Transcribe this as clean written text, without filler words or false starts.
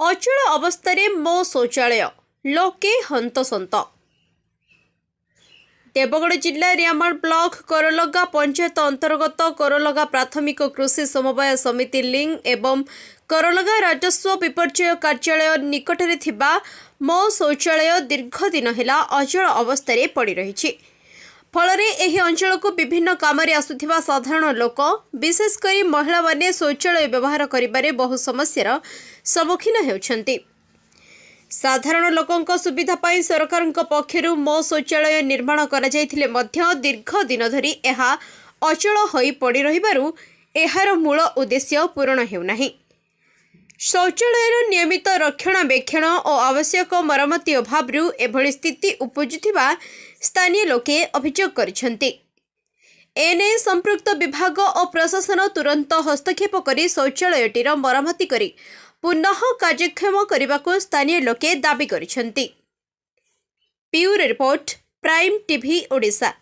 अचल अवस्था मो शौचालय लोके हंतसंत। देवगढ़ जिला रियामाल ब्लॉक कोरलगा पंचायत अंतर्गत कोरलगा प्राथमिक कृषि समवाय समिति लिंग एवं कोरलगा राजस्व विपर्यय कार्यालय निकटरे थिबा मो शौचालय दीर्घ दिन हेला अचल अवस्था पड़ी रही। फलरे एही अंचल को विभिन्न काम आसुथिबा साधारण लोक विशेषकर महिला माने शौचालय व्यवहार करिबारे बहु समस्यार सम्मुखीन हेउछन्ति। साधारण लोकंक सुविधा पाई सरकार पक्षरु मो शौचालय निर्माण करा जायथिले मध्य दीर्घ दिन धरी एहा अचल होई पड़ी रहिबारु एहार मूल उद्देश्य पूर्ण हेउनाही। शौचालयर नियमित रक्षणाबेक्षण और आवश्यक मरम्मती अभावरु एभली स्थिति उपजुथिबा स्थानीय लोके अभियोग करिसेंति। एने संपृक्त विभाग और प्रशासन तुरंत हस्तक्षेप करी शौचालयटीर मरम्मती करी पुनः कार्यक्षम करने को स्थानीय लोके दाबी करिसेंति। Bureau report prime TV Odisha.